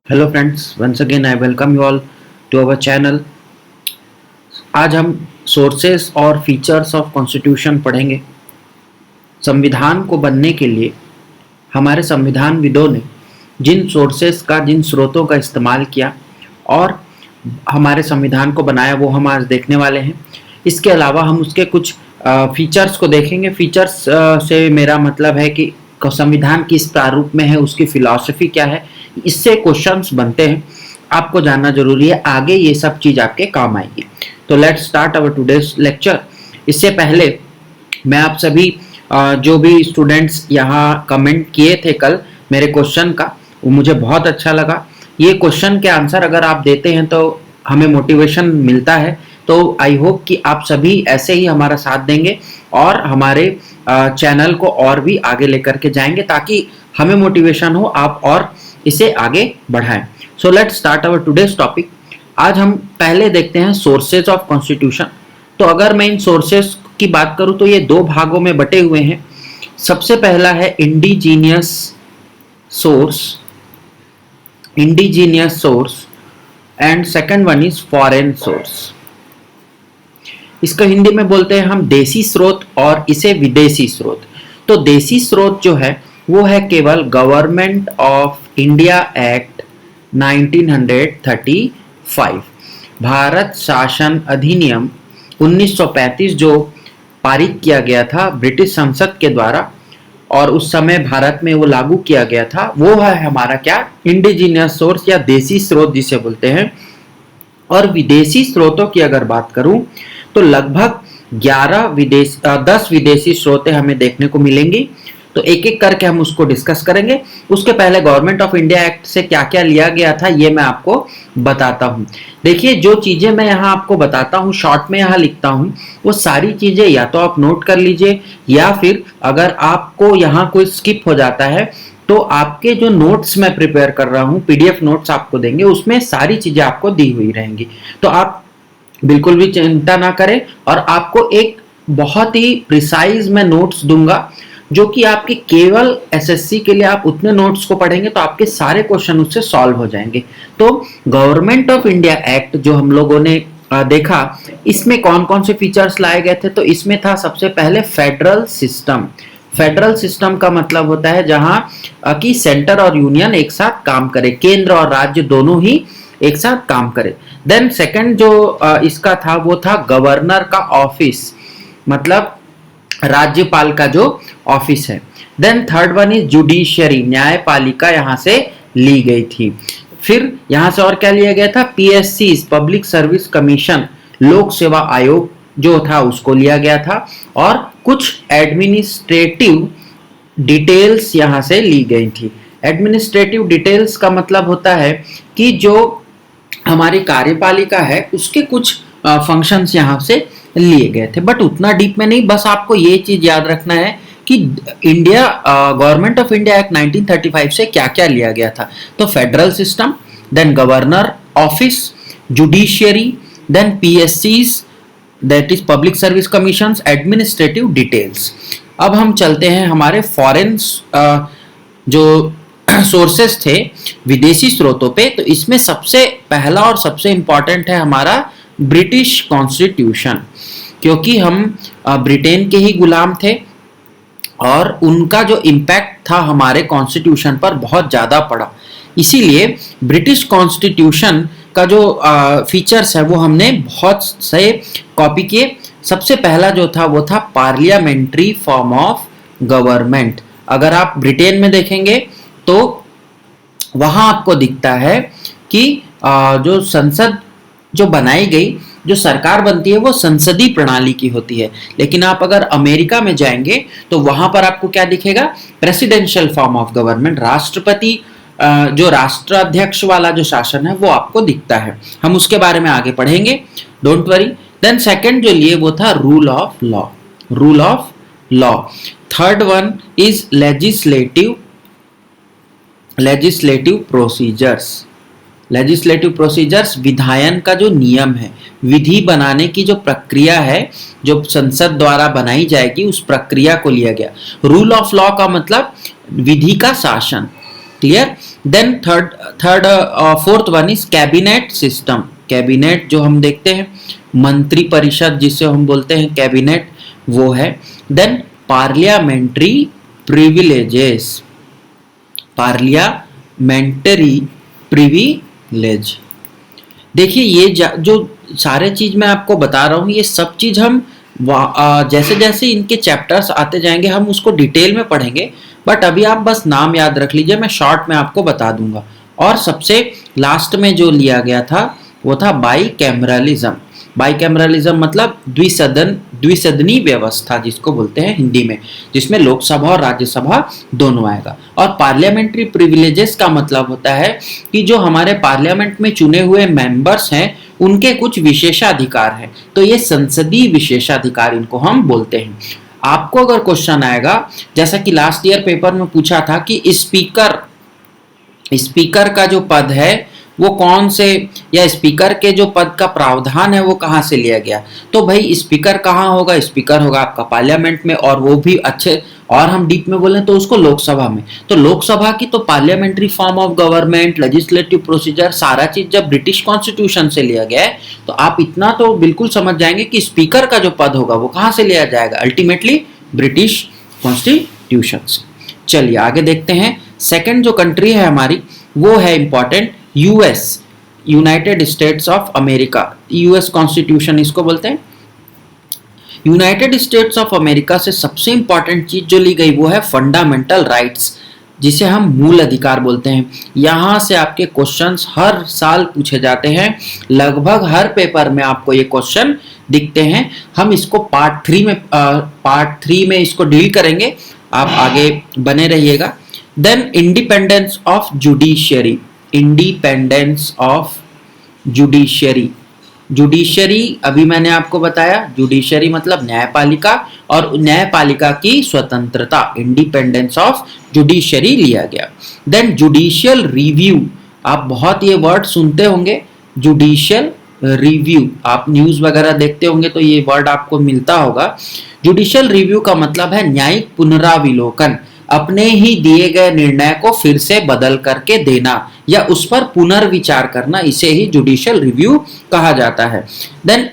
Hello friends, once again I welcome you all to our channel. आज हम sources और features of constitution पढ़ेंगे। संविधान को बनने के लिए हमारे संविधानविदों ने जिन सोर्सेस का, जिन स्रोतों का इस्तेमाल किया और हमारे संविधान को बनाया, वो हम आज देखने वाले हैं। इसके अलावा हम उसके कुछ फीचर्स को देखेंगे। फीचर्स से मेरा मतलब है कि संविधान किस प्रारूप में है, उसकी फिलॉसफी क्या है, इससे क्वेश्चंस बनते हैं। आपको जानना जरूरी है, आगे ये सब चीज आपके काम आएगी। तो let's start our today's lecture. इससे पहले मैं आप सभी जो भी स्टूडेंट्स यहाँ कमेंट किए थे कल मेरे क्वेश्चन का, वो मुझे बहुत अच्छा लगा। ये क्वेश्चन के आंसर अगर आप देते हैं तो हमें मोटिवेशन मिलता है। तो आई होप कि आप सभी ऐसे ही हमारा साथ देंगे और हमारे चैनल को और भी आगे लेकर के जाएंगे, ताकि हमें मोटिवेशन हो, आप और इसे आगे बढ़ाएं। So let's start our today's topic. आज हम पहले देखते हैं सोर्सेज ऑफ कॉन्स्टिट्यूशन। तो अगर मैं इन सोर्सेज की बात करूं तो ये दो भागों में बटे हुए हैं। सबसे पहला है indigenous source, and second one is foreign source. इसको हिंदी में बोलते हैं हम देसी स्रोत और इसे विदेशी स्रोत। तो देसी स्रोत जो है वो है केवल government of India act 1935, Bharat शासन अधिनियम 1935 जो पारित किया गया था ब्रिटिश संसद के द्वारा, और उस समय भारत में वो लागू किया गया था, वो है हमारा क्या, इंडिजीनियस सोर्स या देसी स्रोत जिसे बोलते हैं। और विदेशी स्रोतों की अगर बात करूं तो लगभग 10 विदेशी स्रोतें हमें देखने को मिलेंगी। तो एक एक करके हम उसको डिस्कस करेंगे। उसके पहले गवर्नमेंट ऑफ इंडिया एक्ट से क्या क्या लिया गया था ये मैं आपको बताता हूं। देखिए, जो चीजें मैं यहाँ आपको बताता हूँ, शॉर्ट में यहाँ लिखता हूँ, वो सारी चीजें या तो आप नोट कर लीजिए, या फिर अगर आपको यहाँ कोई स्किप हो जाता है तो आपके जो नोट्स मैं प्रिपेयर कर रहा हूँ, पीडीएफ नोट्स आपको देंगे, उसमें सारी चीजें आपको दी हुई रहेंगी। तो आप बिल्कुल भी चिंता ना करें, और आपको एक बहुत ही प्रिसाइज मैं नोट्स दूंगा, जो कि आपके केवल एसएससी के लिए आप उतने नोट्स को पढ़ेंगे तो आपके सारे क्वेश्चन उससे सॉल्व हो जाएंगे। तो गवर्नमेंट ऑफ इंडिया एक्ट जो हम लोगों ने देखा, इसमें कौन कौन से फीचर्स लाए गए थे। तो इसमें था सबसे पहले फेडरल सिस्टम। फेडरल सिस्टम का मतलब होता है जहां कि सेंटर और यूनियन एक साथ काम करे, केंद्र और राज्य दोनों ही एक साथ काम करे। देन सेकंड जो इसका था वो था गवर्नर का ऑफिस, मतलब राज्यपाल का जो ऑफिस है। Then third one is judiciary, न्यायपालिका यहां से ली गई थी। फिर यहां से और क्या लिया गया था, पीएससी, पब्लिक सर्विस कमीशन, लोक सेवा आयोग जो था उसको लिया गया था, और कुछ एडमिनिस्ट्रेटिव डिटेल्स यहां से ली गई थी। एडमिनिस्ट्रेटिव डिटेल्स का मतलब होता है कि जो हमारी कार्यपालिका है उसके कुछ फंक्शंस यहां से लिए गए थे, बट उतना डीप में नहीं। बस आपको ये चीज याद रखना है कि India government of India act 1935 से क्या क्या लिया गया था। तो federal system, then governor office, judiciary, then पीएससीज that is public service commissions, administrative details. अब हम चलते हैं हमारे फॉरेन जो सोर्सेस थे, विदेशी स्रोतों पे। तो इसमें सबसे पहला और सबसे इंपॉर्टेंट है हमारा ब्रिटिश कॉन्स्टिट्यूशन, क्योंकि हम ब्रिटेन के ही गुलाम थे और उनका जो इम्पैक्ट था हमारे कॉन्स्टिट्यूशन पर बहुत ज़्यादा पड़ा। इसीलिए ब्रिटिश कॉन्स्टिट्यूशन का जो फीचर्स है वो हमने बहुत से कॉपी किए। सबसे पहला जो था वो था पार्लियामेंट्री फॉर्म ऑफ गवर्नमेंट। अगर आप ब्रिटेन में देखेंगे तो वहां आपको दिखता है कि जो संसद जो बनाई गई, जो सरकार बनती है वो संसदीय प्रणाली की होती है। लेकिन आप अगर अमेरिका में जाएंगे तो वहां पर आपको क्या दिखेगा, प्रेसिडेंशियल फॉर्म ऑफ गवर्नमेंट, राष्ट्रपति जो राष्ट्राध्यक्ष वाला जो शासन है वो आपको दिखता है। हम उसके बारे में आगे पढ़ेंगे, डोंट वरी। देन सेकंड जो लिए वो था rule of law, rule of law. Third one is legislative procedures. Legislative procedures विधायन का जो नियम है, विधि बनाने की जो प्रक्रिया है, जो संसद द्वारा बनाई जाएगी उस प्रक्रिया को लिया गया। रूल ऑफ लॉ का मतलब विधि का शासन, clear. Then fourth one is cabinet system. Cabinet जो हम देखते हैं, मंत्री परिषद जिसे हम बोलते हैं कैबिनेट, वो है। Then parliamentary privileges, parliamentary privilege. देखिए ये जो सारे चीज मैं आपको बता रहा हूँ, ये सब चीज हम जैसे जैसे इनके चैप्टर्स आते जाएंगे हम उसको डिटेल में पढ़ेंगे, बट अभी आप बस नाम याद रख लीजिए, मैं शॉर्ट में आपको बता दूंगा। और सबसे लास्ट में जो लिया गया था वो था बाईकैमरलिज्म। बाईकैमरलिज्म मतलब द्विसदनी व्यवस्था जिसको बोलते हैं हिंदी में, जिसमें लोकसभा और राज्यसभा दोनों आएगा। और पार्लियामेंट्री प्रिविलेजेस का मतलब होता है कि जो हमारे पार्लियामेंट में चुने हुए मेंबर्स हैं उनके कुछ विशेषाधिकार हैं, तो ये संसदीय विशेषाधिकार इनको हम बोलते हैं। आपको अगर क्वेश्चन आएगा, जैसा कि लास्ट ईयर पेपर में पूछा था कि स्पीकर का जो पद है वो कौन से, या स्पीकर के जो पद का प्रावधान है वो कहाँ से लिया गया, तो भाई स्पीकर कहाँ होगा, स्पीकर होगा आपका पार्लियामेंट में, और वो भी अच्छे, और हम डीप में बोलें तो उसको लोकसभा में। तो लोकसभा की तो parliamentary form of government, legislative procedure, सारा चीज जब ब्रिटिश कॉन्स्टिट्यूशन से लिया गया है, तो आप इतना तो बिल्कुल समझ जाएंगे कि स्पीकर का जो पद होगा वो कहाँ से लिया जाएगा, अल्टीमेटली ब्रिटिश कॉन्स्टिट्यूशन से। चलिए आगे देखते हैं। सेकेंड जो कंट्री है हमारी वो है important, US, United states of America. US constitution इसको बोलते हैं। यूनाइटेड स्टेट्स ऑफ अमेरिका से सबसे इंपॉर्टेंट चीज जो ली गई वो है फंडामेंटल राइट्स, जिसे हम मूल अधिकार बोलते हैं। यहां से आपके क्वेश्चंस हर साल पूछे जाते हैं, लगभग हर पेपर में आपको ये क्वेश्चन दिखते हैं। हम इसको पार्ट थ्री में इसको डील करेंगे, आप आगे बने रहिएगा। Then independence of judiciary, independence of judiciary. Judiciary अभी मैंने आपको बताया, जुडिशियरी मतलब न्यायपालिका, और न्यायपालिका की स्वतंत्रता, इंडिपेंडेंस ऑफ जुडिशियरी लिया गया। देन जुडिशियल रिव्यू, आप बहुत ये वर्ड सुनते होंगे, जुडिशियल रिव्यू, आप न्यूज वगैरह देखते होंगे तो ये वर्ड आपको मिलता होगा। जुडिशियल रिव्यू का मतलब है न्यायिक पुनराविलोकन, अपने ही दिए गए निर्णय को फिर से बदल करके देना या उस पर पुनर्विचार करना, इसे ही जुडिशियल रिव्यू कहा जाता है। Then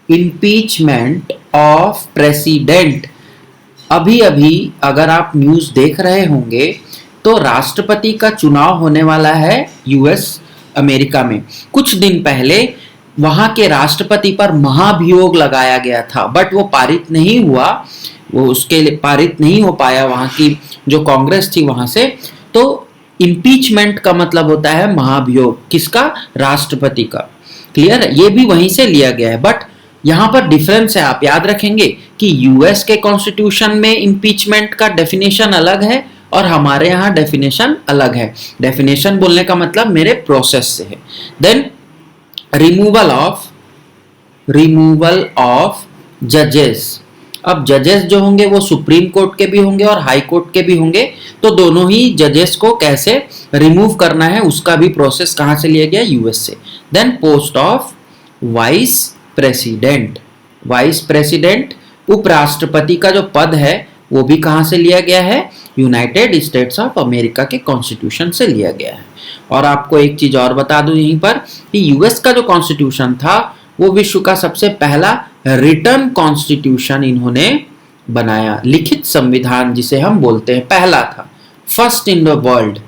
impeachment of president. अभी अभी अगर आप न्यूज देख रहे होंगे तो राष्ट्रपति का चुनाव होने वाला है यूएस अमेरिका में। कुछ दिन पहले वहां के राष्ट्रपति पर महाभियोग लगाया गया था, बट वो पारित नहीं हुआ, वो उसके लिए पारित नहीं हो पाया वहां की जो कांग्रेस थी वहां से। तो इम्पीचमेंट का मतलब होता है महाभियोग, किसका, राष्ट्रपति का। क्लियर है, ये भी वहीं से लिया गया है, बट यहां पर डिफरेंस है, आप याद रखेंगे कि यूएस के कॉन्स्टिट्यूशन में इम्पीचमेंट का डेफिनेशन अलग है और हमारे यहाँ डेफिनेशन अलग है। डेफिनेशन बोलने का मतलब मेरे प्रोसेस से है। देन रिमूवल ऑफ जजेस। अब जजेस जो होंगे वो सुप्रीम कोर्ट के भी होंगे और हाई कोर्ट के भी होंगे, तो दोनों ही जजेस को कैसे रिमूव करना है उसका भी प्रोसेस कहां से लिया गया, यूएस से। Then post of vice president, vice president उपराष्ट्रपति का जो पद है वो भी कहां से लिया गया है, यूनाइटेड स्टेट्स ऑफ अमेरिका के कॉन्स्टिट्यूशन से लिया गया है। और आपको एक चीज और बता दूं यहीं पर कि यूएस का जो कॉन्स्टिट्यूशन था वो विश्व का सबसे पहला रिटन कॉन्स्टिट्यूशन इन्होंने बनाया, लिखित संविधान जिसे हम बोलते हैं, पहला था, फर्स्ट इन द वर्ल्ड,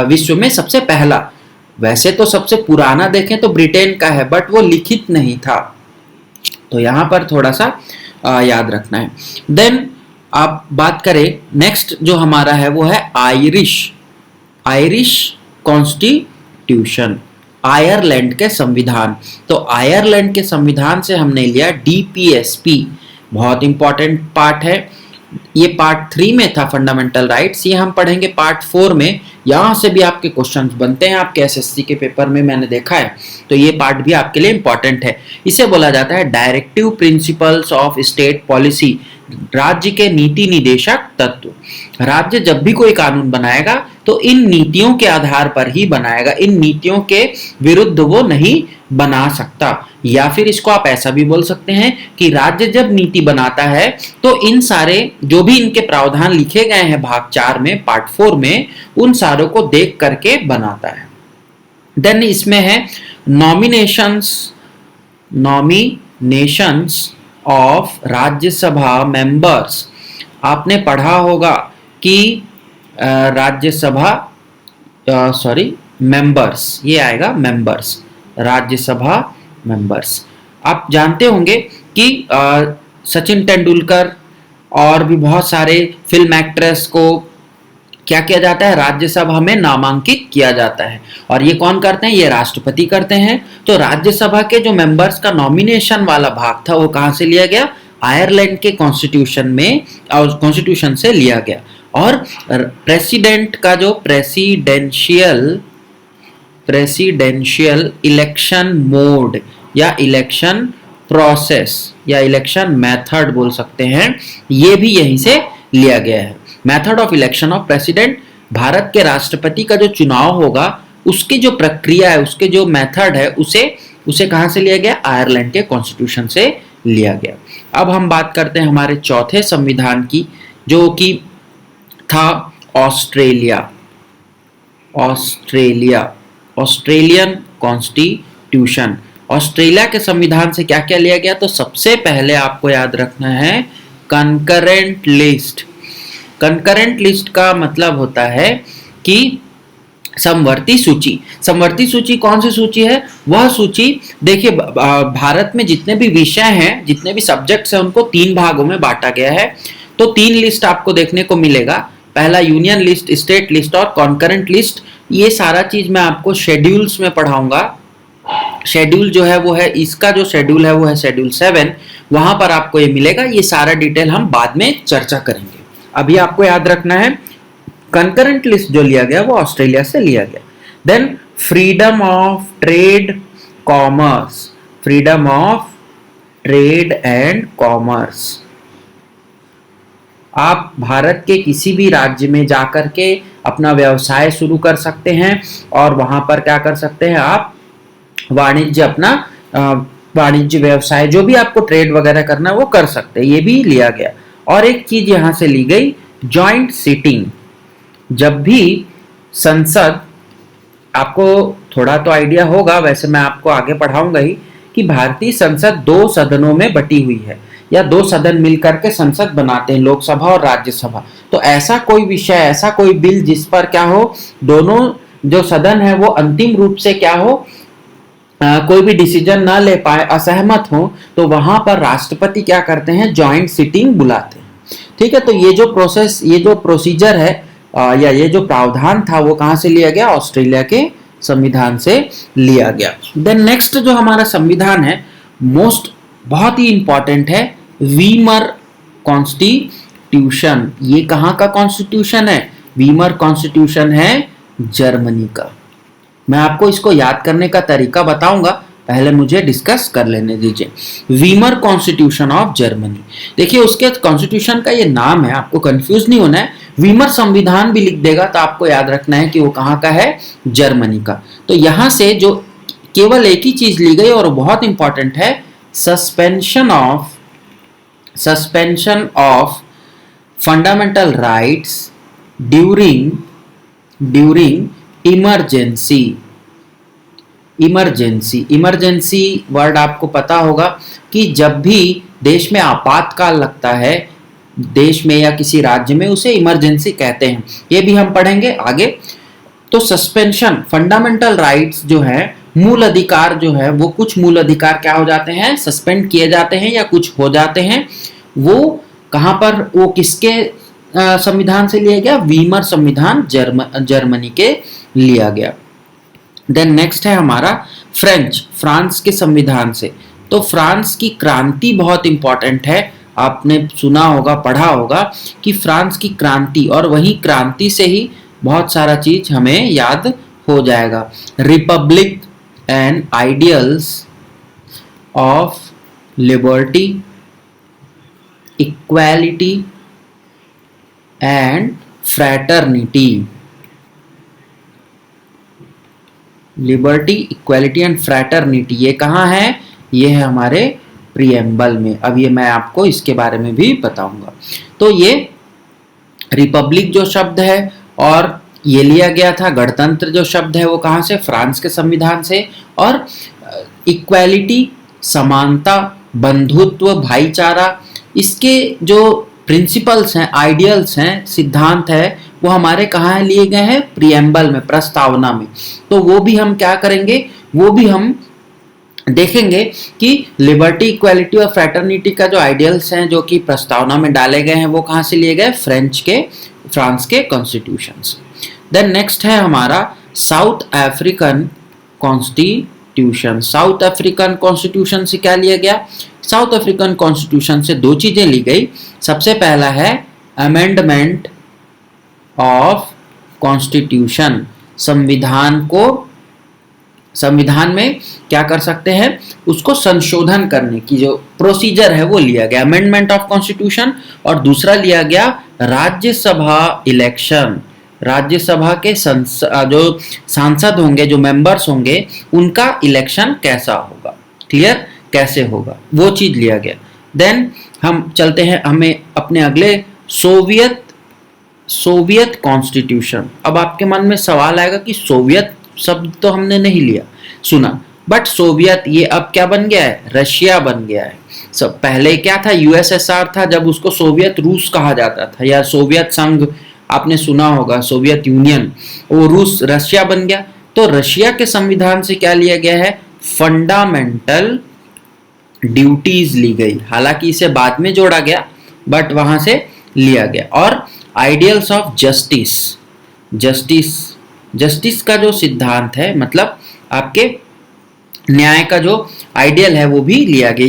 विश्व में सबसे पहला। वैसे तो सबसे पुराना देखें तो ब्रिटेन का है, बट वो लिखित नहीं था, तो यहां पर थोड़ा सा याद रखना है। देन आप बात करें नेक्स्ट जो हमारा है वो है आयरिश कॉन्स्टिट्यूशन, आयरलैंड के संविधान। तो आयरलैंड के संविधान से हमने लिया डीपीएसपी, बहुत इंपॉर्टेंट पार्ट है ये। पार्ट 3 में था फंडामेंटल राइट्स, ये हम पढ़ेंगे पार्ट 4 में। यहां से भी आपके क्वेश्चंस बनते हैं आपके एसएससी के पेपर में, मैंने देखा है, तो ये पार्ट भी आपके लिए इंपॉर्टेंट है। इसे बोला जाता है directive principles of state policy, राज्य के नीति निदेशक तत्व। राज्य जब भी कोई कानून बनाएगा तो इन नीतियों के आधार पर ही बनाएगा, इन नीतियों के विरुद्ध वो नहीं बना सकता। या फिर इसको आप ऐसा भी बोल सकते हैं कि राज्य जब नीति बनाता है तो इन सारे जो भी इनके प्रावधान लिखे गए हैं भाग 4 में, पार्ट 4 में, उन सारों को देख करके बनाता है। देन इसमें है nominations nominations of Rajya Sabha members. आपने पढ़ा होगा कि राज्यसभा सॉरी मेंबर्स, ये आएगा मेंबर्स, राज्यसभा मेंबर्स। आप जानते होंगे कि सचिन तेंदुलकर और भी बहुत सारे फिल्म एक्ट्रेस को क्या किया जाता है, राज्यसभा में नामांकित किया जाता है। और ये कौन करते हैं, ये राष्ट्रपति करते हैं। तो राज्यसभा के जो मेंबर्स का नॉमिनेशन वाला भाग था वो कहां से लिया गया, आयरलैंड के कॉन्स्टिट्यूशन में, कॉन्स्टिट्यूशन से लिया गया। और प्रेसिडेंट का जो प्रेसिडेंशियल इलेक्शन मोड या इलेक्शन प्रोसेस या इलेक्शन मेथड बोल सकते हैं, ये भी यहीं से लिया गया है। Method of election of president, Bharat के राष्ट्रपति का जो चुनाव होगा उसकी जो प्रक्रिया है, उसके जो मेथड है, उसे कहां से लिया गया, आयरलैंड के कॉन्स्टिट्यूशन से लिया गया। अब हम बात करते हैं हमारे चौथे संविधान की, जो कि था ऑस्ट्रेलियन कॉन्स्टिट्यूशन। ऑस्ट्रेलिया के संविधान से क्या क्या लिया गया, तो सबसे पहले आपको याद रखना है कंकरेंट लिस्ट। कंकरेंट लिस्ट का मतलब होता है कि समवर्ती सूची। समवर्ती सूची कौन सी सूची है, वह सूची देखिए, भारत में जितने भी विषय हैं, जितने भी सब्जेक्ट्स हैं, उनको 3 भागों में बांटा गया है। तो 3 लिस्ट आपको देखने को मिलेगा। पहला यूनियन लिस्ट, स्टेट लिस्ट और कॉन्करेंट लिस्ट। ये सारा चीज मैं आपको शेड्यूल्स में पढ़ाऊंगा। शेड्यूल जो है वो है, इसका जो शेड्यूल है वो है शेड्यूल 7, वहां पर आपको ये मिलेगा। ये सारा डिटेल हम बाद में चर्चा करेंगे। अभी आपको याद रखना है कंकरेंट लिस्ट जो लिया गया वो ऑस्ट्रेलिया से लिया गया। Then freedom of trade commerce, freedom of trade and commerce. आप भारत के किसी भी राज्य में जाकर के अपना व्यवसाय शुरू कर सकते हैं और वहां पर क्या कर सकते हैं, आप वाणिज्य व्यवसाय जो भी आपको ट्रेड वगैरह करना है वो कर सकते हैं। ये भी लिया गया। और एक चीज यहां से ली गई, जॉइंट सीटिंग। जब भी संसद, आपको थोड़ा तो आइडिया होगा, वैसे मैं आपको आगे पढ़ाऊंगा ही, कि भारतीय संसद 2 सदनों में बटी हुई है, या 2 सदन मिलकर के संसद बनाते हैं, लोकसभा और राज्यसभा। तो ऐसा कोई विषय, ऐसा कोई बिल जिस पर क्या हो, दोनों जो सदन है वो अंतिम रूप से क्या हो, कोई भी डिसीजन ना ले पाए, असहमत हो, तो वहां पर राष्ट्रपति क्या करते हैं, जॉइंट सिटिंग बुलाते हैं। ठीक है, तो ये जो प्रोसेस, ये जो प्रोसीजर है या ये जो प्रावधान था वो कहां से लिया गया, ऑस्ट्रेलिया के संविधान से लिया गया। देन नेक्स्ट जो हमारा संविधान है, बहुत ही इंपॉर्टेंट है, वीमर कॉन्स्टिट्यूशन। ये कहां का कॉन्स्टिट्यूशन है, वीमर कॉन्स्टिट्यूशन है जर्मनी का। मैं आपको इसको याद करने का तरीका बताऊंगा, पहले मुझे डिस्कस कर लेने दीजिए। वीमर कॉन्स्टिट्यूशन ऑफ जर्मनी, देखिए उसके कॉन्स्टिट्यूशन का ये नाम है, आपको कंफ्यूज नहीं होना है। वीमर संविधान भी लिख देगा तो आपको याद रखना है कि वो कहां का है, जर्मनी का। तो यहां से जो केवल एक ही चीज ली गई और बहुत इंपॉर्टेंट है, suspension of fundamental rights during emergency word आपको पता होगा कि जब भी देश में आपातकाल लगता है, देश में या किसी राज्य में, उसे इमरजेंसी कहते हैं। ये भी हम पढ़ेंगे आगे। तो सस्पेंशन, फंडामेंटल राइट्स जो है, मूल अधिकार जो है, वो कुछ मूल अधिकार क्या हो जाते हैं, सस्पेंड किए जाते हैं या कुछ हो जाते हैं। वो कहां पर, वो किसके संविधान से लिया गया, वीमर संविधान जर्मनी के लिया गया। देन नेक्स्ट है हमारा फ्रांस के संविधान से। तो फ्रांस की क्रांति बहुत इंपॉर्टेंट है। आपने सुना होगा, पढ़ा होगा कि फ्रांस की क्रांति, और वही क्रांति से ही बहुत सारा चीज हमें याद हो जाएगा। Republic and ideals of liberty, equality and fraternity. Liberty, equality and fraternity, ये कहाँ है? ये है हमारे प्रिएम्बल में। अब ये मैं आपको इसके बारे में भी बताऊंगा। तो ये रिपब्लिक जो शब्द है और ये लिया गया था, गणतंत्र जो शब्द है वो कहाँ से? फ्रांस के संविधान से। और इक्वालिटी, समानता, बंधुत्व, भाईचारा, इसके जो प्रिंसिपल्स हैं, आइडियल्स हैं, सिद्धांत है, वो हमारे कहाँ लिए गए हैं? प्रिएम्बल में, प्रस्तावना में। तो वो भी हम क्या करेंगे? वो भी हम देखेंगे कि लिबर्टी, इक्वालिटी और फ्रैटर्निटी का जो आइडियल्स हैं जो कि प्रस्तावना में डाले गए हैं वो कहाँ से लिए गए? फ्रांस के कॉन्स्टिट्यूशन से। देन नेक्स्ट है हमारा south African constitution. South African constitution से क्या लिया गया? साउथ अफ्रीकन कॉन्स्टिट्यूशन से दो चीजें ली गई। सबसे पहला है अमेंडमेंट ऑफ कॉन्स्टिट्यूशन। संविधान में क्या कर सकते हैं? उसको संशोधन करने की जो प्रोसीजर है वो लिया गया, अमेंडमेंट ऑफ कॉन्स्टिट्यूशन। और दूसरा लिया गया राज्यसभा इलेक्शन। राज्यसभा के जो सांसद होंगे, जो मेंबर्स होंगे, उनका इलेक्शन कैसा होगा, क्लियर कैसे होगा, वो चीज लिया गया। देन हम चलते हैं हमें अपने अगले सोवियत कॉन्स्टिट्यूशन। अब आपके मन में सवाल आएगा कि सोवियत शब्द तो हमने नहीं लिया, सुना, बट सोवियत ये अब क्या बन गया है? रशिया बन गया है। सब पहले क्या था? यूएसएसआर था, जब उसको सोवियत रूस कहा जाता था, या सोवियत संघ आपने सुना होगा, सोवियत यूनियन, वो रूस रशिया बन गया। तो रशिया के संविधान से क्या लिया गया है? फंडामेंटल ड्यूटीज ली गई। हालांकि इसे बाद में जोड़ा गया, बट वहां से लिया गया। और आइडियल्स ऑफ जस्टिस का जो सिद्धांत है, मतलब आपके न्याय का जो आइडियल है वो भी लिया गया।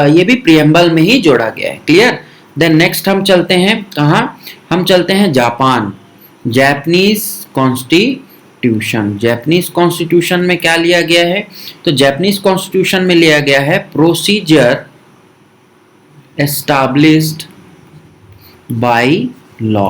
ये भी प्रिएम्बल में ही जोड़ा गया है, क्लियर। देन नेक्स्ट हम चलते हैं कहाँ? हम चलते हैं जापान। जैपनीज कॉन्स्टिट्यूशन में क्या लिया गया है? तो जैपनीज कॉन्स्टिट्यूशन में लिया गया है procedure established by law.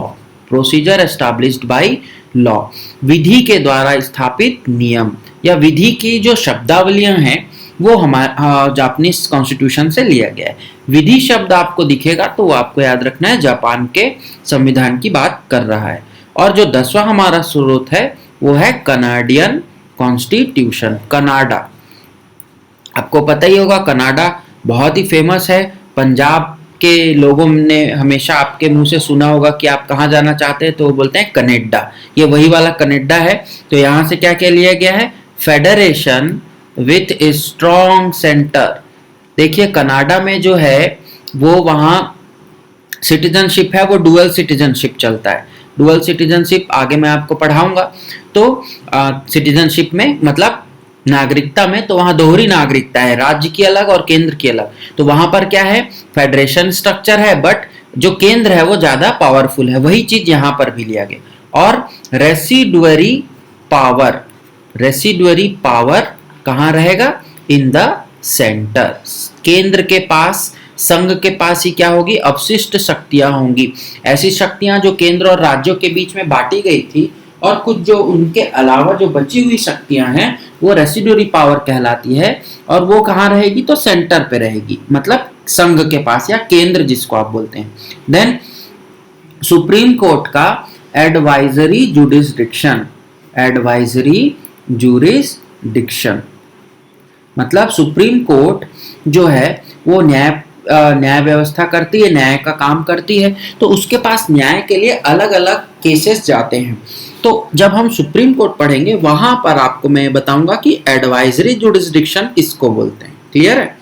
Procedure established by law, विधि के द्वारा स्थापित नियम या विधि की जो शब्दावलियां हैं वो हमारे जापानीज कॉन्स्टिट्यूशन से लिया गया है। विधि शब्द आपको दिखेगा तो वो आपको याद रखना है, जापान के संविधान की बात कर रहा है। और जो 10वां हमारा स्रोत है वो है कनाडियन कॉन्स्टिट्यूशन। कनाडा, आपको पता ही होगा, कनाडा बहुत ही फेमस है। पंजाब के लोगों ने हमेशा आपके मुंह से सुना होगा कि आप कहाँ जाना चाहते हैं, तो वो बोलते हैं कनाडा। ये वही वाला कनाडा है। तो यहाँ से क्या क्या लिया गया है? Federation with a strong centre. देखिए कनाडा में जो है वो वहाँ सिटीजनशिप है, वो डुअल सिटीजनशिप चलता है। डुअल सिटीजनशिप आगे मैं आपको पढ़ाऊंगा। तो सिटीजनशिप में मतलब नागरिकता में, तो वहां दोहरी नागरिकता है, राज्य की अलग और केंद्र की अलग। तो वहां पर क्या है? फेडरेशन स्ट्रक्चर है, बट जो केंद्र है वो ज्यादा पावरफुल है। वही चीज यहां पर भी लिया गया। और रेसिडुअरी पावर कहां रहेगा? In the centre. केंद्र के पास, संघ के पास ही क्या होगी? अवशिष्ट शक्तियां होंगी। ऐसी शक्तियां जो केंद्र और राज्यों के बीच में बांटी गई थी, और कुछ जो उनके अलावा जो बची हुई शक्तियां हैं वो रेसिडुअरी पावर कहलाती है। और वो कहाँ रहेगी? तो सेंटर पे रहेगी, मतलब संघ के पास या केंद्र जिसको आप बोलते हैं। देन सुप्रीम कोर्ट का एडवाइजरी जुरिस्डिक्शन, मतलब सुप्रीम कोर्ट जो है वो न्याय व्यवस्था करती है, न्याय का काम करती है। तो उसके पास न्याय के लिए अलग अलग केसेस जाते हैं। तो जब हम सुप्रीम कोर्ट पढ़ेंगे वहां पर आपको मैं बताऊंगा कि एडवाइजरी जुरिस्डिक्शन किसको बोलते हैं, क्लियर है।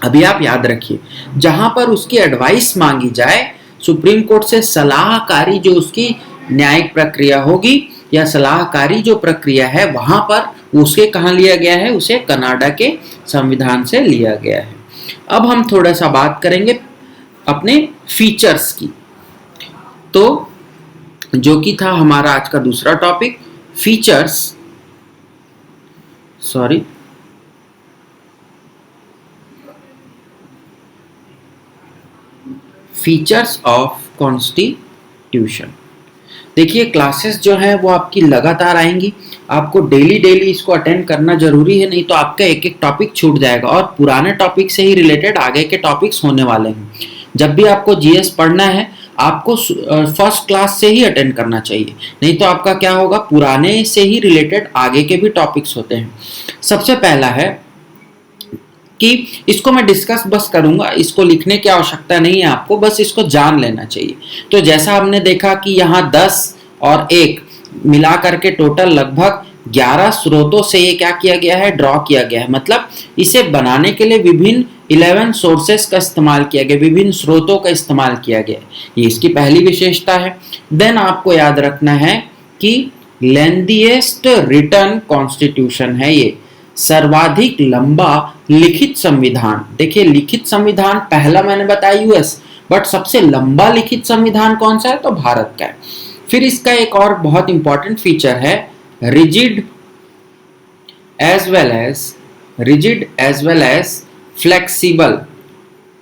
अभी आप याद रखिए, जहां पर उसकी एडवाइस मांगी जाए, सुप्रीम कोर्ट से सलाहकारी जो उसकी न्यायिक प्रक्रिया होगी या सलाहकारी जो प्रक्रिया है, वहां पर उसे कहाँ लिया गया है? उसे कनाडा के संविधान से लिया गया है। अब हम थोड़ा सा बात करेंगे अपने फीचर्स की। तो जो कि था हमारा आज का दूसरा टॉपिक, फीचर्स ऑफ कॉन्स्टिट्यूशन। देखिए क्लासेस जो है वो आपकी लगातार आएंगी। आपको डेली डेली इसको अटेंड करना जरूरी है, नहीं तो आपका एक एक टॉपिक छूट जाएगा और पुराने टॉपिक से ही रिलेटेड आगे के टॉपिक्स होने वाले हैं। जब भी आपको जीएस पढ़ना है आपको फर्स्ट क्लास से ही अटेंड करना चाहिए, नहीं तो आपका क्या होगा, पुराने से ही रिलेटेड आगे के भी टॉपिक्स होते हैं। सबसे पहला है कि इसको मैं डिस्कस बस करूंगा, इसको लिखने की आवश्यकता नहीं है आपको, बस इसको जान लेना चाहिए। तो जैसा हमने देखा कि यहाँ 10 और 1 मिला करके टोटल लगभग 11 स्रोतों से ये क्या किया गया है, ड्रॉ किया गया है। मतलब इसे बनाने के लिए विभिन्न 11 सोर्सेस का इस्तेमाल किया गया, विभिन्न स्रोतों का इस्तेमाल किया गया। ये इसकी पहली विशेषता है। देन आपको याद रखना है कि लेंथीएस्ट रिटन कॉन्स्टिट्यूशन है ये, सर्वाधिक लंबा लिखित संविधान। देखिए लिखित संविधान पहला मैंने बताया यूएस, बट सबसे लंबा लिखित संविधान कौन सा है, तो भारत का है। फिर इसका एक और बहुत इंपॉर्टेंट फीचर है rigid as well as flexible.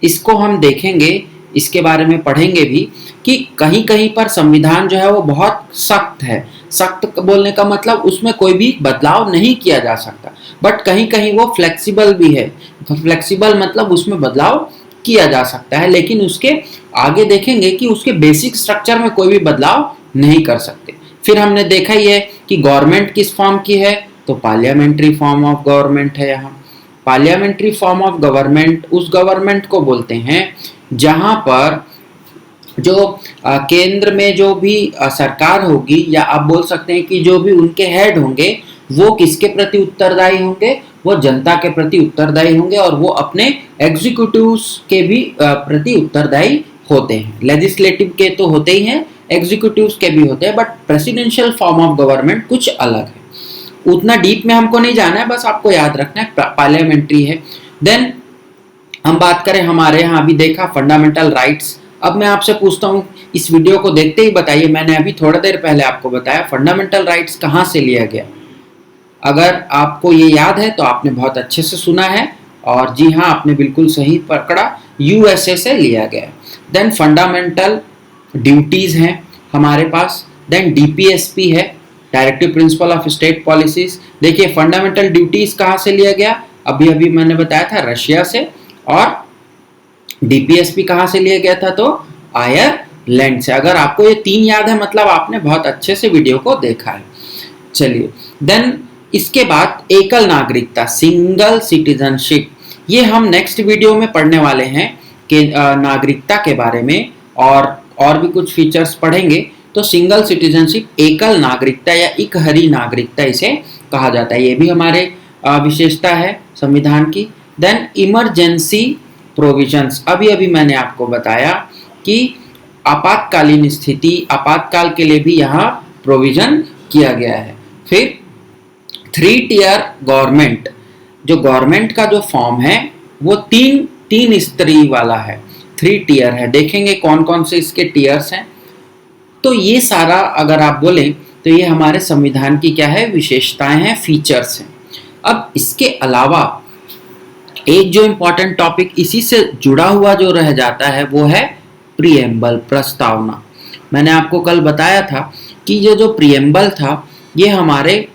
इसको हम देखेंगे, इसके बारे में पढ़ेंगे भी कि कहीं कहीं पर संविधान जो है वो बहुत सख्त है। सख्त बोलने का मतलब उसमें कोई भी बदलाव नहीं किया जा सकता, बट कहीं कहीं वो फ्लेक्सिबल भी है। फ्लेक्सिबल मतलब उसमें बदलाव किया जा सकता है, लेकिन उसके आगे देखेंगे कि उसके बेसिक स्ट्रक्चर में कोई भी बदलाव नहीं कर सकते। फिर हमने देखा ही है कि गवर्नमेंट किस फॉर्म की है, तो पार्लियामेंट्री फॉर्म ऑफ गवर्नमेंट है। यहाँ पार्लियामेंट्री फॉर्म ऑफ गवर्नमेंट उस गवर्नमेंट को बोलते हैं जहां पर जो केंद्र में जो भी सरकार होगी, या आप बोल सकते हैं कि जो भी उनके हेड होंगे वो किसके प्रति उत्तरदायी होंगे, वो जनता के प्रति उत्तरदायी होंगे और वो अपने एग्जीक्यूटिव्स के भी प्रति उत्तरदायी होते हैं। लेजिस्लेटिव के तो होते ही हैं, एग्जीक्यूटिव्स के भी होते हैं, but presidential form of government कुछ अलग है। उतना डीप में हमको नहीं जाना है, बस आपको याद रखना है पार्लियामेंट्री है। देन हम बात करें, हमारे यहाँ अभी देखा फंडामेंटल राइट्स। अब मैं आपसे पूछता हूँ, इस वीडियो को देखते ही बताइए, मैंने अभी थोड़ा देर पहले आपको बताया फंडामेंटल राइट्स कहाँ से लिया गया। अगर आपको ये याद है तो आपने बहुत अच्छे से सुना है, और जी हाँ आपने बिल्कुल सही पकड़ा, यूएसए से लिया गया। देन फंडामेंटल ड्यूटीज हैं हमारे पास। देन डीपीएसपी है, directive principle of state policies. देखिए फंडामेंटल ड्यूटीज कहाँ से लिया गया, अभी अभी मैंने बताया था रशिया से, और डीपीएसपी कहाँ से लिया गया था, तो आयरलैंड से। अगर आपको ये 3 याद है मतलब आपने बहुत अच्छे से वीडियो को देखा है। चलिए देन इसके बाद एकल नागरिकता, सिंगल सिटीजनशिप, ये हम नेक्स्ट वीडियो में पढ़ने वाले हैं कि नागरिकता के बारे में, और भी कुछ फीचर्स पढ़ेंगे। तो सिंगल सिटीजनशिप, एकल नागरिकता या इकहरी नागरिकता इसे कहा जाता है, ये भी हमारे विशेषता है संविधान की। देन इमरजेंसी प्रोविजंस, अभी अभी मैंने आपको बताया कि आपातकालीन स्थिति, आपातकाल के लिए भी यहाँ प्रोविजन किया गया है। फिर 3 टियर गवर्नमेंट, जो गवर्नमेंट का जो फॉर्म है वो तीन स्तरीय वाला है, 3 टियर है। देखेंगे कौन कौन से इसके टियर्स हैं। तो ये सारा अगर आप बोलें तो ये हमारे संविधान की क्या है, विशेषताएं हैं, फीचर्स हैं। अब इसके अलावा एक जो इम्पोर्टेंट टॉपिक इसी से जुड़ा हुआ जो रह जाता है वो है प्रीएम्बल, प्रस्तावना। मैंने आपको कल बताया था कि ये जो प्रीएम्बल था ये हमारे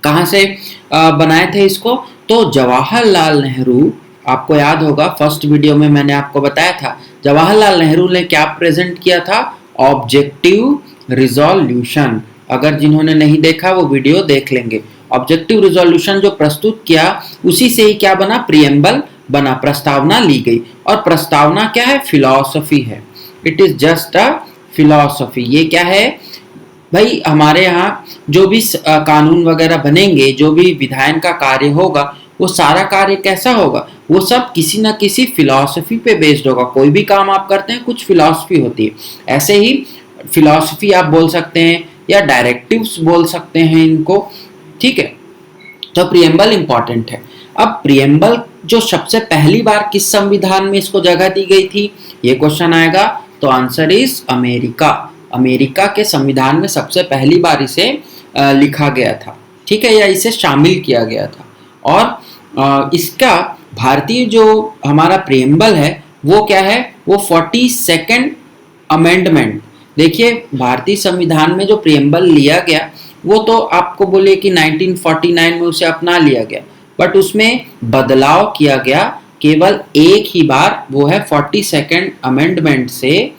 कहाँ से बनाए थे इसको, तो जवाहरलाल नेहरू, आपको याद होगा फर्स्ट वीडियो में मैंने आपको बताया था जवाहरलाल नेहरू ने क्या प्रेजेंट किया था, ऑब्जेक्टिव रिजोल्यूशन। अगर जिन्होंने नहीं देखा वो वीडियो देख लेंगे। ऑब्जेक्टिव रिजोल्यूशन जो प्रस्तुत किया उसी से ही क्या बना, प्रीएम्बल बना, प्रस्तावना ली गई। और प्रस्तावना क्या है, फिलॉसफी है, it is just a philosophy. ये क्या है भाई, हमारे यहाँ जो भी कानून वगैरह बनेंगे, जो भी विधायन का कार्य होगा, वो सारा कार्य कैसा होगा, वो सब किसी ना किसी फिलॉसफी पे बेस्ड होगा। कोई भी काम आप करते हैं कुछ फिलॉसफी होती है, ऐसे ही फिलॉसफी आप बोल सकते हैं या डायरेक्टिव्स बोल सकते हैं इनको, ठीक है। तो प्रीएम्बल इंपॉर्टेंट है। अब प्रीएम्बल जो सबसे पहली बार किस संविधान में इसको जगह दी गई थी, ये क्वेश्चन आएगा, तो आंसर इज अमेरिका। अमेरिका के संविधान में सबसे पहली बार इसे लिखा गया था, ठीक है, या इसे शामिल किया गया था। और इसका भारतीय जो हमारा प्रीएम्बल है वो क्या है, वो 42nd अमेंडमेंट। देखिए भारतीय संविधान में जो प्रीएम्बल लिया गया वो तो आपको बोले कि 1949 में उसे अपना लिया गया, बट उसमें बदलाव किया गया केवल एक ही बार, वो है 42nd अमेंडमेंट से।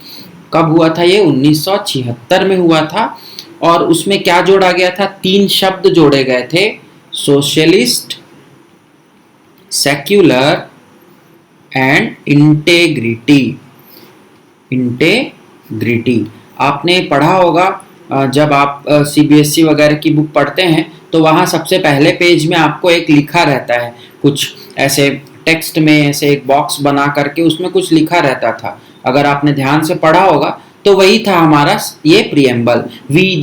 कब हुआ था ये? 1976 में हुआ था। और उसमें क्या जोड़ा गया था? 3 शब्द जोड़े गए थे, socialist, secular and integrity. Integrity आपने पढ़ा होगा जब आप सीबीएसई वगैरह की बुक पढ़ते हैं, तो वहाँ सबसे पहले पेज में आपको एक लिखा रहता है, कुछ ऐसे टेक्स्ट में ऐसे एक बॉक्स बना करके उसमें कुछ लिखा रहता था। अगर आपने ध्यान से पढ़ा होगा तो वही था हमारा ये preamble, we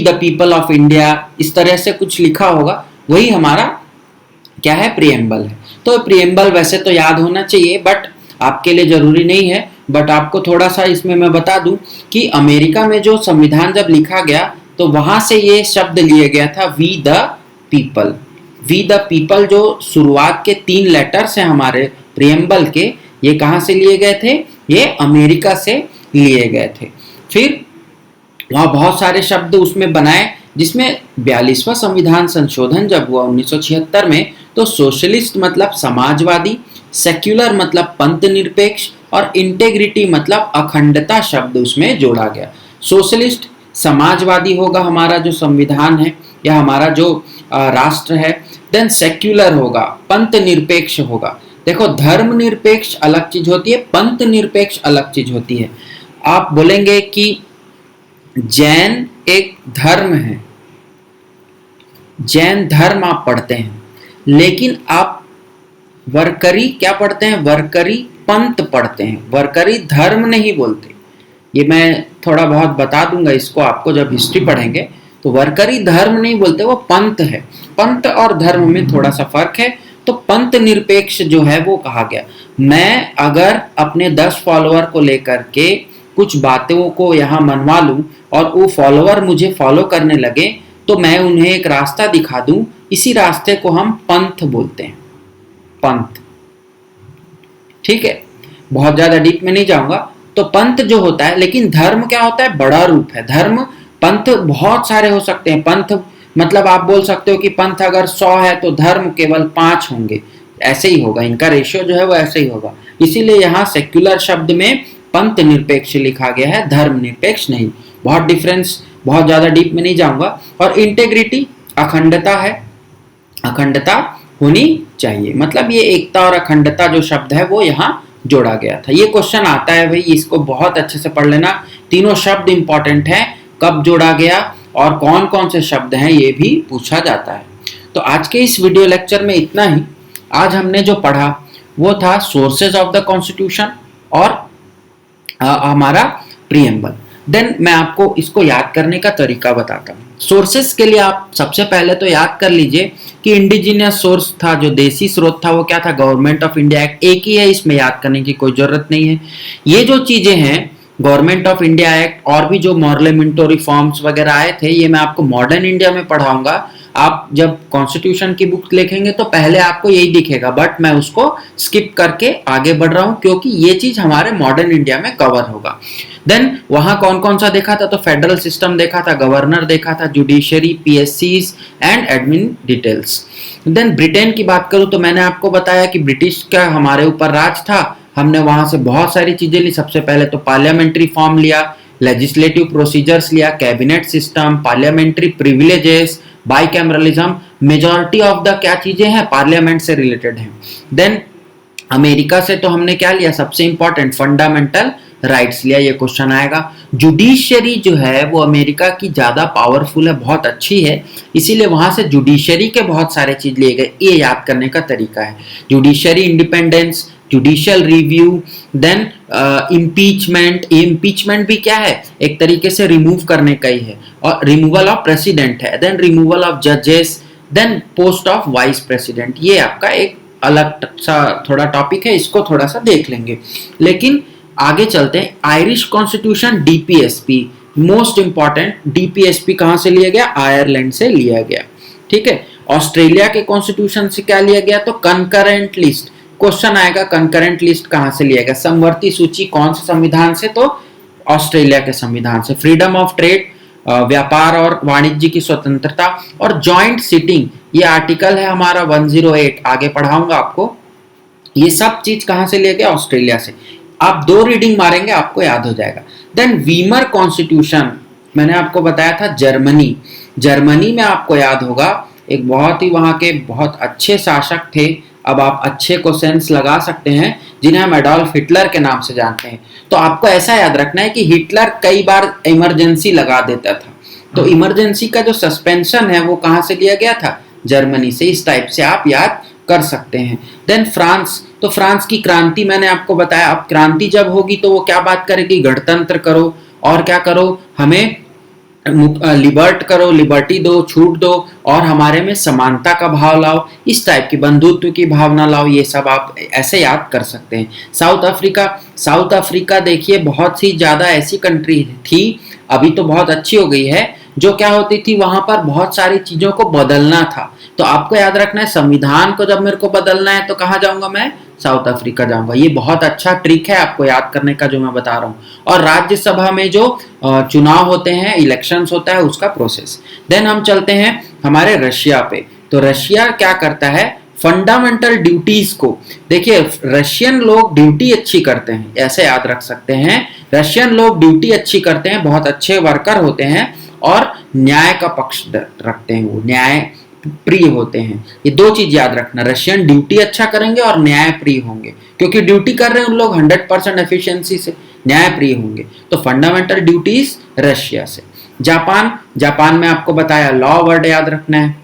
the people of India, इस तरह से कुछ लिखा होगा, वही हमारा क्या है? प्रियम्बल है। तो प्रियम्बल वैसे तो याद होना चाहिए, बट आपके लिए जरूरी नहीं है। बट आपको थोड़ा सा इसमें मैं बता दूं कि अमेरिका में जो संविधान जब लिखा गया तो वहां से ये शब्द लिया गया था, we the people. We the people जो शुरुआत के 3 लेटर्स हैं हमारे प्रियम्बल के, ये कहां से लिए गए थे? ये अमेरिका से लिए गए थे। फिर वहां बहुत सारे शब्द उसमें बनाए, जिसमें 42वां संविधान संशोधन जब हुआ 1976 में, तो सोशलिस्ट मतलब समाजवादी, सेक्युलर मतलब पंथ निरपेक्ष, और इंटेग्रिटी मतलब अखंडता शब्द उसमें जोड़ा गया। सोशलिस्ट समाजवादी होगा हमारा जो संविधान है या हमारा जो राष्ट्र है। देन सेक्युलर होगा, पंथ निरपेक्ष होगा। देखो, धर्म निरपेक्ष अलग चीज होती है, पंथ निरपेक्ष अलग चीज होती है। आप बोलेंगे कि जैन एक धर्म है, जैन धर्म आप पढ़ते हैं, लेकिन आप वरकरी क्या पढ़ते हैं? वरकरी पंथ पढ़ते हैं, वरकरी धर्म नहीं बोलते। ये मैं थोड़ा बहुत बता दूंगा इसको आपको जब हिस्ट्री पढ़ेंगे। तो वरकरी धर्म नहीं बोलते, वो पंथ है। पंथ और धर्म में थोड़ा सा फर्क है। तो पंथ निरपेक्ष जो है वो कहा गया। मैं अगर अपने 10 फॉलोअर को लेकर के कुछ बातों को यहाँ मनवा लूं और वो फॉलोअर मुझे फॉलो करने लगे, तो मैं उन्हें एक रास्ता दिखा दूं, इसी रास्ते को हम पंथ बोलते हैं, पंथ। ठीक है, बहुत ज्यादा डीप में नहीं जाऊंगा। तो पंथ जो होता है, लेकिन धर्म क्या होता है? बड़ा रूप है धर्म। पंथ बहुत सारे हो सकते हैं। पंथ मतलब आप बोल सकते हो कि पंथ अगर 100 है तो धर्म केवल 5 होंगे, ऐसे ही होगा, इनका रेशियो जो है वो ऐसे ही होगा। इसीलिए यहाँ सेक्युलर शब्द में पंथ निरपेक्ष लिखा गया है, धर्म निरपेक्ष नहीं। बहुत डिफरेंस, बहुत ज्यादा डीप में नहीं जाऊंगा। और इंटेग्रिटी अखंडता है, अखंडता होनी चाहिए, मतलब ये एकता और अखंडता जो शब्द है वो यहाँ जोड़ा गया था। ये क्वेश्चन आता है भाई, इसको बहुत अच्छे से पढ़ लेना। तीनों शब्द इंपॉर्टेंट है, कब जोड़ा गया और कौन कौन से शब्द हैं ये भी पूछा जाता है। तो आज के इस वीडियो लेक्चर में इतना ही। आज हमने जो पढ़ा वो था सोर्सेज ऑफ द कॉन्स्टिट्यूशन और हमारा प्रीएम्बल। देन मैं आपको इसको याद करने का तरीका बताता हूँ। सोर्सेस के लिए आप सबसे पहले तो याद कर लीजिए कि इंडिजिनियस सोर्स था, जो देसी स्रोत था वो क्या था? Government of India act. एक ही है, इसमें याद करने की कोई जरूरत नहीं है। ये जो चीजें हैं, गवर्नमेंट ऑफ इंडिया एक्ट और भी जो मॉर्लेमेंटो रिफॉर्म्स वगैरह आए थे, ये मैं आपको मॉडर्न इंडिया में पढ़ाऊंगा। आप जब कॉन्स्टिट्यूशन की बुक लिखेंगे तो पहले आपको यही दिखेगा, बट मैं उसको स्किप करके आगे बढ़ रहा हूं क्योंकि ये चीज हमारे मॉडर्न इंडिया में कवर होगा। देन वहां कौन कौन सा देखा था? तो फेडरल सिस्टम देखा था, गवर्नर देखा था, जुडिशरी, पीएससीज and admin details. Then Britain की बात करूं तो मैंने आपको बताया कि ब्रिटिश का हमारे ऊपर राज था, हमने वहां से बहुत सारी चीजें ली। सबसे पहले तो पार्लियामेंट्री फॉर्म लिया, लेजिस्लेटिव प्रोसीजर्स लिया, cabinet system, parliamentary privileges, bicameralism, majority of the क्या चीजें हैं? पार्लियामेंट से रिलेटेड हैं। देन अमेरिका से तो हमने क्या लिया? सबसे इंपॉर्टेंट फंडामेंटल राइट्स लिया, ये क्वेश्चन आएगा। जुडिशरी जो है वो अमेरिका की ज्यादा पावरफुल है, बहुत अच्छी है, इसीलिए वहां से जुडिशरी के बहुत सारे चीज लिए गए। ये याद करने का तरीका है। Judiciary independence, judicial review, then impeachment. Impeachment भी क्या है? एक तरीके से रिमूव करने का ही है। और रिमूवल ऑफ प्रेसिडेंट है, देन रिमूवल ऑफ जजेस, then post of vice president. ये आपका एक अलग सा थोड़ा टॉपिक है, इसको थोड़ा सा देख लेंगे। लेकिन आगे चलते हैं। Irish constitution, DPSP, most important. DPSP कहां से लिया गया? आयरलैंड से लिया गया। ठीक है। ऑस्ट्रेलिया के कॉन्स्टिट्यूशन से क्या लिया गया? तो कंकरेंट लिस्ट। क्वेश्चन आएगा कंकरेंट लिस्ट कहां से लिया गया? समवर्ती सूची कौन से संविधान से? तो ऑस्ट्रेलिया के संविधान से। फ्रीडम ऑफ ट्रेड, व्यापार और वाणिज्य की स्वतंत्रता और जॉइंट सिटिंग, ये आर्टिकल है हमारा 108, आगे पढ़ाऊंगा आपको। ये सब चीज कहां से लिया गया? ऑस्ट्रेलिया से। आप 2 रीडिंग मारेंगे आपको याद हो जाएगा। देन वीमर कॉन्स्टिट्यूशन, मैंने आपको बताया था जर्मनी। जर्मनी में आपको याद होगा एक बहुत ही वहां के बहुत अच्छे शासक थे, अब आप अच्छे को सेंस लगा सकते हैं, जिन्हें हम एडोल्फ हिटलर के नाम से जानते हैं। तो आपको ऐसा याद रखना है कि हिटलर कई बार इमरजेंसी लगा देता था, तो इमरजेंसी का जो सस्पेंशन है वो कहां से लिया गया था? जर्मनी से। इस टाइप से आप याद कर सकते हैं। देन फ्रांस, तो फ्रांस की क्रांति मैंने आपको बताया। अब क्रांति जब होगी तो वो क्या बात करेगी? गणतंत्र करो और क्या करो, हमें लिबर्ट करो, लिबर्टी दो, छूट दो, और हमारे में समानता का भाव लाओ, इस टाइप की बंधुत्व की भावना लाओ। ये सब आप ऐसे याद कर सकते हैं। साउथ अफ्रीका, साउथ अफ्रीका देखिए बहुत ही ज्यादा ऐसी कंट्री थी, अभी तो बहुत अच्छी हो गई है, जो क्या होती थी वहां पर बहुत सारी चीजों को बदलना था। तो आपको याद रखना है संविधान को जब मेरे को बदलना है तो कहाँ जाऊंगा मैं? साउथ अफ्रीका जाऊंगा। ये बहुत अच्छा ट्रिक है आपको याद करने का जो मैं बता रहा हूँ। और राज्यसभा में जो चुनाव होते हैं, इलेक्शंस होता है, उसका प्रोसेस। देन हम चलते हैं हमारे रशिया पे। तो रशिया क्या करता है? फंडामेंटल ड्यूटीज को, देखिए रशियन लोग ड्यूटी अच्छी करते हैं, ऐसे याद रख सकते हैं। रशियन लोग ड्यूटी अच्छी करते हैं, बहुत अच्छे वर्कर होते हैं और न्याय का पक्ष रखते हैं, वो न्याय प्रिय होते हैं। ये 2 चीज याद रखना, रशियन ड्यूटी अच्छा करेंगे और न्याय प्रिय होंगे, क्योंकि ड्यूटी कर रहे हैं उन लोग 100% एफिशिएंसी से, न्याय प्रिय होंगे। तो फंडामेंटल ड्यूटीज रशिया से। जापान, जापान में आपको बताया लॉ वर्ड याद रखना है।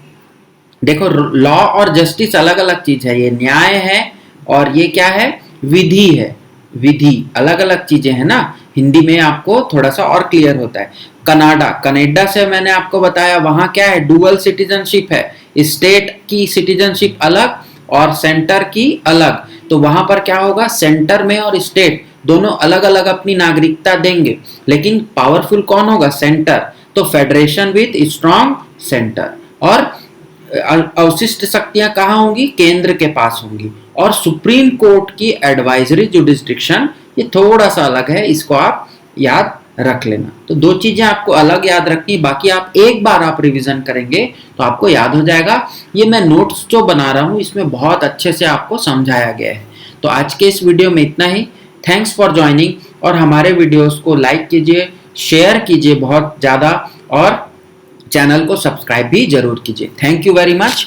देखो लॉ और जस्टिस अलग अलग चीज है, ये न्याय है और ये क्या है? विधि है। विधि अलग अलग चीजें हैं ना, हिंदी में आपको थोड़ा सा और क्लियर होता है। कनाडा, कनाडा से मैंने आपको बताया वहां क्या है? डुअल सिटीजनशिप है, स्टेट की सिटीजनशिप अलग और सेंटर की अलग। तो वहां पर क्या होगा? सेंटर में और स्टेट दोनों अलग अलग अपनी नागरिकता देंगे, लेकिन पावरफुल कौन होगा? सेंटर। तो फेडरेशन विथ स्ट्रॉन्ग सेंटर। और अवशिष्ट शक्तियां कहाँ होंगी? केंद्र के पास होंगी। और सुप्रीम कोर्ट की एडवाइजरी जुडिस्डिक्शन, ये थोड़ा सा अलग है, इसको आप याद रख लेना। तो 2 चीजें आपको अलग याद रखनी, बाकी आप एक बार आप रिवीजन करेंगे तो आपको याद हो जाएगा। ये मैं नोट्स जो बना रहा हूँ इसमें बहुत अच्छे से आपको समझाया गया है। तो आज के इस वीडियो में इतना ही। थैंक्स फॉर ज्वाइनिंग, और हमारे वीडियोस को लाइक कीजिए, शेयर कीजिए बहुत ज़्यादा, और चैनल को सब्सक्राइब भी जरूर कीजिए। Thank you very much.